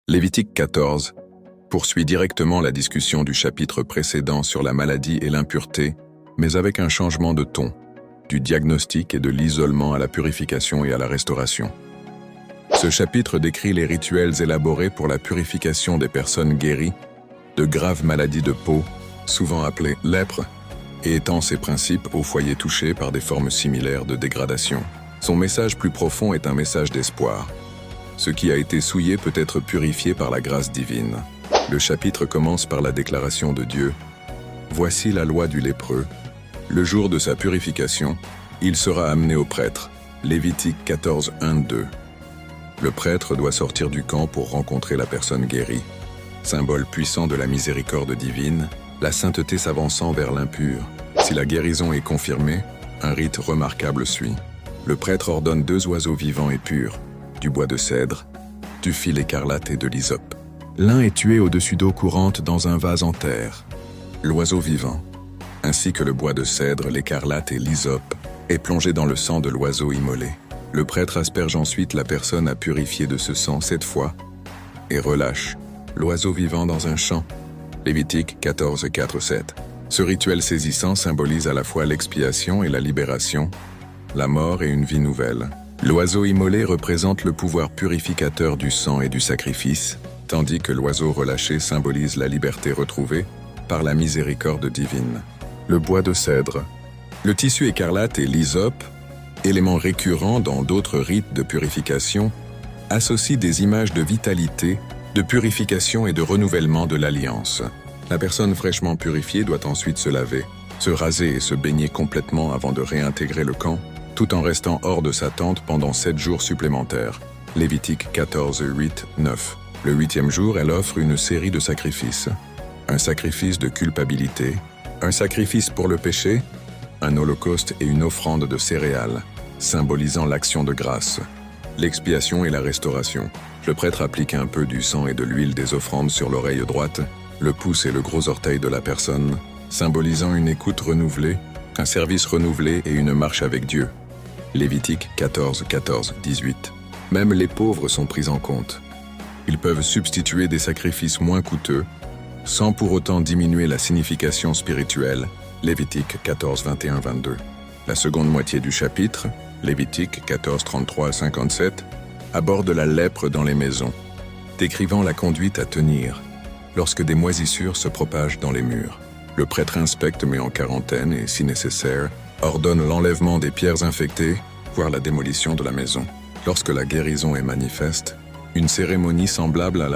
Lévitique 14 poursuit directement la discussion du chapitre précédent sur la maladie et l'impureté, mais avec un changement de ton, du diagnostic et de l'isolement à la purification et à la restauration. Ce chapitre décrit les rituels élaborés pour la purification des personnes guéries de graves maladies de peau, souvent appelées lèpre, et étend ses principes aux foyers touchés par des formes similaires de dégradation. Son message plus profond est un message d'espoir. Ce qui a été souillé peut être purifié par la grâce divine. Le chapitre commence par la déclaration de Dieu. Voici la loi du lépreux. Le jour de sa purification, il sera amené au prêtre. Lévitique 14, 1-2. Le prêtre doit sortir du camp pour rencontrer la personne guérie. Symbole puissant de la miséricorde divine, la sainteté s'avançant vers l'impur. Si la guérison est confirmée, un rite remarquable suit. Le prêtre ordonne 2 oiseaux vivants et purs, du bois de cèdre, du fil écarlate et de l'hysope. L'un est tué au-dessus d'eau courante dans un vase en terre. L'oiseau vivant, ainsi que le bois de cèdre, l'écarlate et l'hysope, est plongé dans le sang de l'oiseau immolé. Le prêtre asperge ensuite la personne à purifier de ce sang 7 fois et relâche l'oiseau vivant dans un champ. Lévitique 14, 4, 7. Ce rituel saisissant symbolise à la fois l'expiation et la libération, la mort et une vie nouvelle. L'oiseau immolé représente le pouvoir purificateur du sang et du sacrifice, tandis que l'oiseau relâché symbolise la liberté retrouvée par la miséricorde divine. Le bois de cèdre. Le tissu écarlate et l'hysope, éléments récurrents dans d'autres rites de purification, associent des images de vitalité, de purification et de renouvellement de l'alliance. La personne fraîchement purifiée doit ensuite se laver, se raser et se baigner complètement avant de réintégrer le camp, tout en restant hors de sa tente pendant 7 jours supplémentaires. Lévitique 14, 8, 9. Le 8e jour, elle offre une série de sacrifices. Un sacrifice de culpabilité, un sacrifice pour le péché, un holocauste et une offrande de céréales, symbolisant l'action de grâce, l'expiation et la restauration. Le prêtre applique un peu du sang et de l'huile des offrandes sur l'oreille droite, le pouce et le gros orteil de la personne, symbolisant une écoute renouvelée, un service renouvelé et une marche avec Dieu. Lévitique 14, 14, 18. Même les pauvres sont pris en compte. Ils peuvent substituer des sacrifices moins coûteux, sans pour autant diminuer la signification spirituelle. Lévitique 14, 21, 22. La seconde moitié du chapitre, Lévitique 14, 33 à 57, aborde la lèpre dans les maisons, décrivant la conduite à tenir lorsque des moisissures se propagent dans les murs. Le prêtre inspecte, met en quarantaine et, si nécessaire, ordonne l'enlèvement des pierres infectées, voire la démolition de la maison. Lorsque la guérison est manifeste, une cérémonie semblable à la